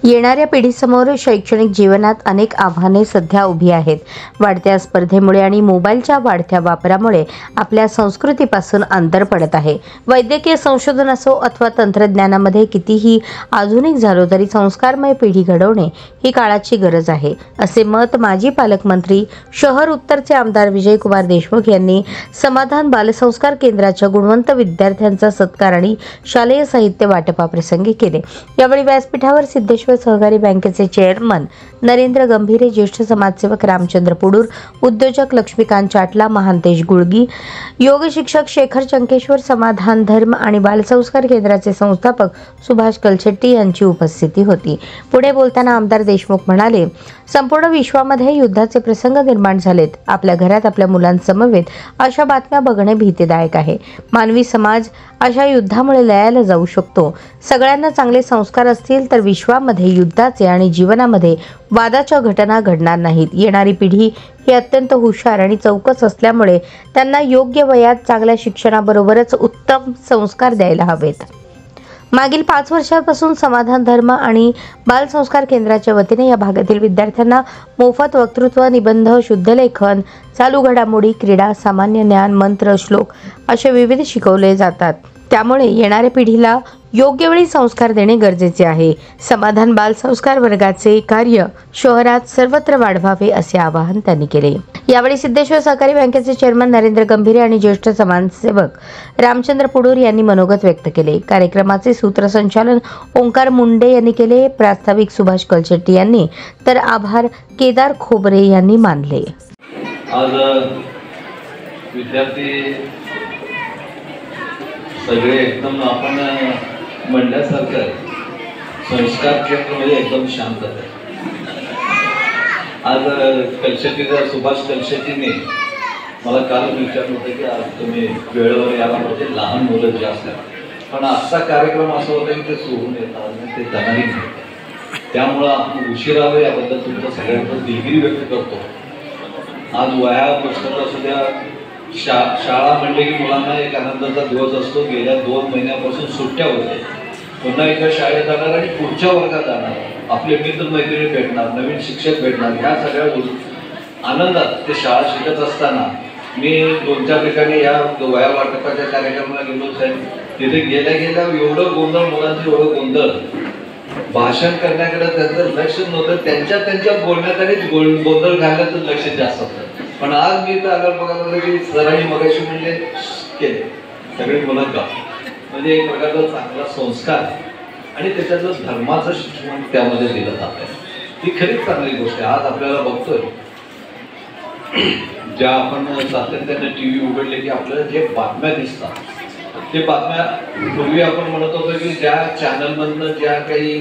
येणाऱ्या पिढीसमोर शैक्षणिक जीवनात अनेक आव्हाने सध्या उभी आहेत। वाढत्या स्पर्धेमुळे आणि मोबाईलच्या वाढत्या वापरामुळे आपल्या संस्कृतीपासून अंतर पडत आहे। वैद्यकीय संशोधन असो अथवा तंत्रज्ञानामध्ये कितीही आधुनिक झालो तरी संस्कारमय पिढी घडवणे ही काळाची गरज आहे, असे मत माजी पालकमंत्री शहर उत्तरचे आमदार विजयकुमार देशमुख यांनी समाधान बालसंस्कार केंद्राच्या गुणवंत विद्यार्थ्यांचा सत्कार आणि शालेय साहित्य वाटपाप्रसंगी केले। यावेळी व्यासपीठावर सिद्धेश्वर सहकारी बँकेचे चेअरमन नरेंद्र गंभीरे, ज्येष्ठ समाजसेवक रामचंद्र पुडूर, उद्योजक लक्ष्मीकांत चाटला, महांतेश गुळगी, योग शिक्षक शेखर चंकेश्वर, समाधान धर्म आणि बालसंस्कार केंद्राचे संस्थापक सुभाष कलशेट्टी यांची उपस्थिती होती। पुढे बोलताना आमदार देशमुख म्हणाले, संपूर्ण विश्वामध्ये युद्धाचे प्रसंग निर्माण झालेत। आपल्या घरात आपल्या मुलांसमवेत अशा बातम्या बघणे भीतीदायक आहे। मानवी समाज अशा युद्धामुळे लयाला जाऊ शकतो। सगळ्यांना चांगले संस्कार असतील तर विश्वामध्ये युद्धाचे आणि जीवनामध्ये वादाच्या घटना घडणार नाहीत। येणारी पिढी ही अत्यंत हुशार आणि चौकस असल्यामुळे त्यांना योग्य वयात चांगल्या शिक्षणाबरोबरच उत्तम संस्कार द्यायला हवेत। मागील 5 वर्षांपासून समाधान धर्म आणि बालसंस्कार केंद्राच्या वतीने या भागातील विद्यार्थ्यांना मोफत वक्तृत्व, निबंध, शुद्धलेखन, चालू घडामोडी, क्रीडा, सामान्य ज्ञान, मंत्र, श्लोक असे विविध शिकवले जातात। त्यामुळे येणाऱ्या पिढीला योग्य वेळी संस्कार देणे गरजेचे आहे। समाधान बालसंस्कार वर्गाचे कार्य शहरात सर्वत्र वाढवावे असे आवाहन त्यांनी केले। यावेळी सिद्धेश्वर सहकारी बँकेचे चेअरमन नरेंद्र गंभीरे आणि ज्येष्ठ समाजसेवक रामचंद्र पुडूर यांनी मनोगत व्यक्त केले। कार्यक्रमाचे सूत्रसंचालन ओंकार मुंडे यांनी केले। प्रास्ताविक सुभाष कलशेट्टी यांनी तर आभार केदार खोबरे यांनी मानले। आज विद्यार्थी सगळे एकदम आपण म्हणल्यासारखं संस्कार केंद्र म्हणजे एकदम शांत आहे। आज कलशेट्टीचा सुभाष कलशेट्टीने मला काल विचारलं होतं की आज तुम्ही वेळेवर याला म्हणजे लहान मुलं जे असतात, पण आजचा कार्यक्रम असा होता की ते सोडून येतात, ते जाणारही नाही। त्यामुळं आपण उशीर आलो याबद्दल तुमचं सगळ्यांचं दिलगिरी व्यक्त करतो। आज वह्या पुस्तकं असू द्या, शाळा म्हणले की मुलांना एक आनंदाचा दिवस असतो। गेल्या 2 महिन्यापासून सुट्ट्या होत्या, पुन्हा एकदा शाळेत जाणार आणि पुढच्या वर्गात जाणार, आपले मित्र मैत्रिणी भेटणार, नवीन शिक्षक भेटणार, ह्या सगळ्या आनंदात ते शाळा शिकत असताना मी 2-4 ठिकाणी या वह्या वाटपाच्या कार्यक्रमाला गेलो साहेब। तिथे गेल्या एवढं गोंधळ, मुलांचं एवढं गोंधळ, भाषण करण्याकडे त्यांचं लक्ष नव्हतं, त्यांच्या बोलण्यात आणि गोंधळ घालण्याचं लक्ष जास्त होतं। पण आज मी तर आल्यावर बघायला लागलं की सरांनी मगाशी म्हणजे केले सगळे मुलं का म्हणजे एक प्रकारचा चांगला संस्कार आणि त्याच्यातलं धर्माचं शिक्षण त्यामध्ये दिलं जात आहे। ही खरीच चांगली गोष्ट आहे। आज आपल्याला बघतोय ज्या आपण सातत्याने TV उघडले की आपल्याला जे बातम्या दिसतात ते बातम्या पूर्वी आपण म्हणत होतो की ज्या चॅनलमधनं ज्या काही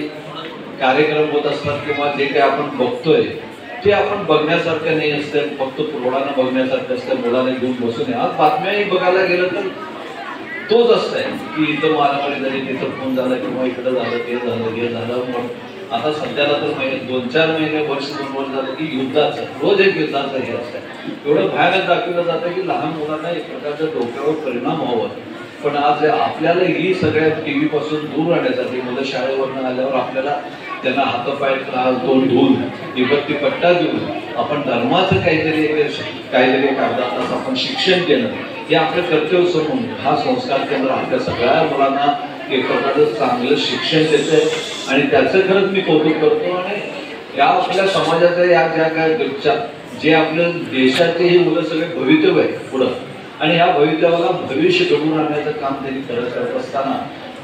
कार्यक्रम होत असतात किंवा जे काही आपण बघतोय ते आपण बघण्यासारखं नाही असतं, फक्त पुरवठानं बघण्यासारखं असतं, मुलाने घेऊन बसून। आज बातम्याही बघायला गेलं तर तोच असतंय की इथं मारामारी झाली, तिथं फोन झाला किंवा इकडं झालं, ते झालं, हे झालं। आता सध्याला तर 2-4 महिने, वर्ष 2 वर्ष झालं की युद्धाचं रोज एक युद्धाचं हे असतं। एवढं भयानक दाखवलं जातं की लहान मुलांना एक प्रकारचा डोक्यावर परिणाम व्हावा। पण आज आपल्याला ही सगळ्या TV पासून दूर राहण्यासाठी मुलं शाळेवरून आल्यावर आपल्याला त्यांना हातपाय तोंड धुवून निवृत्ती पट्टा देऊन आपण धर्माचं काहीतरी एक अर्धा तास आपण शिक्षण देणं हे आपलं कर्तव्य समजून हा संस्कार केंद्र आपल्या सगळ्या मुलांना एक प्रकारचं चांगलं शिक्षण देतंय आणि त्याचं खरंच मी कौतुक करतो। आणि या आपल्या समाजाच्या या ज्या काय जे आपल्या देशाचे ही मुलं सगळे भवितव्य आहे पुढं, आणि ह्या भवितव्याला भविष्य घडवून आणण्याचं काम त्यांनी करत असताना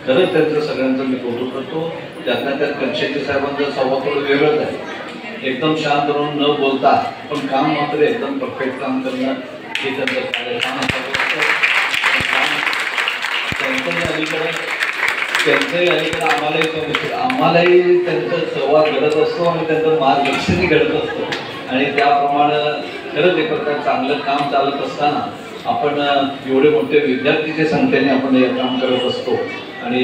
खरंच त्यांचं सगळ्यांचं मी कौतुक करतो। त्यातल्या त्यात कलशेट्टी साहेबांचा स्वभाव थोडं वेगळंच आहे, एकदम शांत राहून न बोलता पण काम मात्र एकदम परफेक्ट काम करणं हे त्यांचं कार्य त्यांचंही अलीकडे आम्हालाही त्यांचा संवाद घडत असतो आणि त्यांचं मार्गदर्शनही घडत असतं। आणि त्याप्रमाणे खरंच एक प्रकार चांगलं काम चालत असताना आपण एवढे मोठे विद्यार्थीच्या संख्येने आपण हे काम करत असतो आणि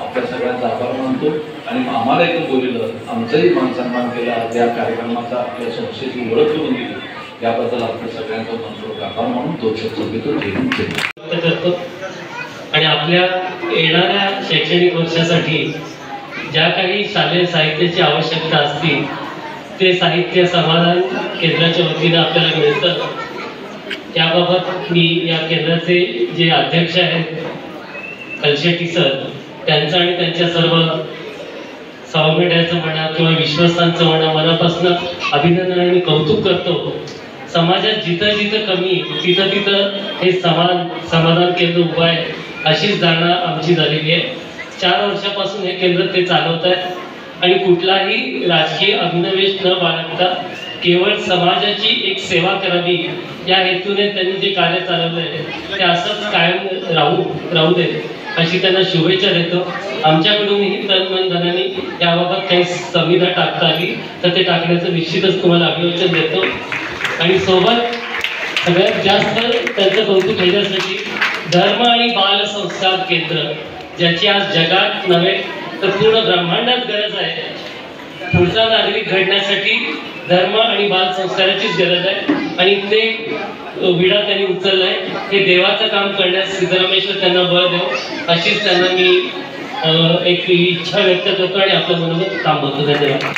आपल्या सगळ्यांचा आभार मानतो। आणि आम्हाला इथं बोललेलं, आमचंही मान सन्मान केला, या कार्यक्रमाचा आपल्या संस्थेची ओळख करून दिली, याबद्दल आपल्या सगळ्यांचा मनपूर्वक आभार मानून 2 शब्द आणि आपल्या येणाऱ्या शैक्षणिक वर्षासाठी ज्या काही शालेय साहित्याची आवश्यकता असते ते साहित्य समाधान केंद्राच्या वतीनं आपल्याला मिळतं। त्याबाबत मी या केंद्राचे जे अध्यक्ष आहेत कलशेट्टी सर, त्यांचं आणि त्यांच्या सर्व सहमिड्याचं म्हणा किंवा विश्वासांचं म्हणा मनापासून अभिनंदन आणि कौतुक करतो। समाजात जिथं जिथं कमी तिथं तिथं हे समाधान केंद्र उभं आहे अशीच जाणं आमची झालेली आहे। 4 वर्षापासून हे केंद्र ते चालवत आहेत आणि कुठलाही राजकीय अभिनिवेश न बाळगता केवळ समाजाची एक सेवा करावी या हेतूने त्यांनी जे कार्य चालवलंय ते असंच कायम राहू दे अशी त्यांना शुभेच्छा देतो। आमच्याकडूनही तन मन धनाने याबाबत काही संविधा टाकता आली तर ते टाकण्याचं निश्चितच तुम्हाला अभिवचन देतो। आणि सोबत सगळ्यात जास्त त्यांचं कौतुक होण्यासाठी धर्म आणि बाल संस्कार केंद्र, ज्याची आज जगात नव्हे तर पूर्ण ब्रह्मांडात गरज आहे। पुढचा नागरिक घडण्यासाठी धर्म आणि बाल संस्काराचीच गरज आहे आणि ते विडा त्यांनी उचललाय। हे देवाचं काम करण्यास सिद्धरामेश्वर त्यांना बळ देव अशीच त्यांना मी एक इच्छा व्यक्त करतो आणि आपलं मनोगत थांबवतो। धन्यवाद।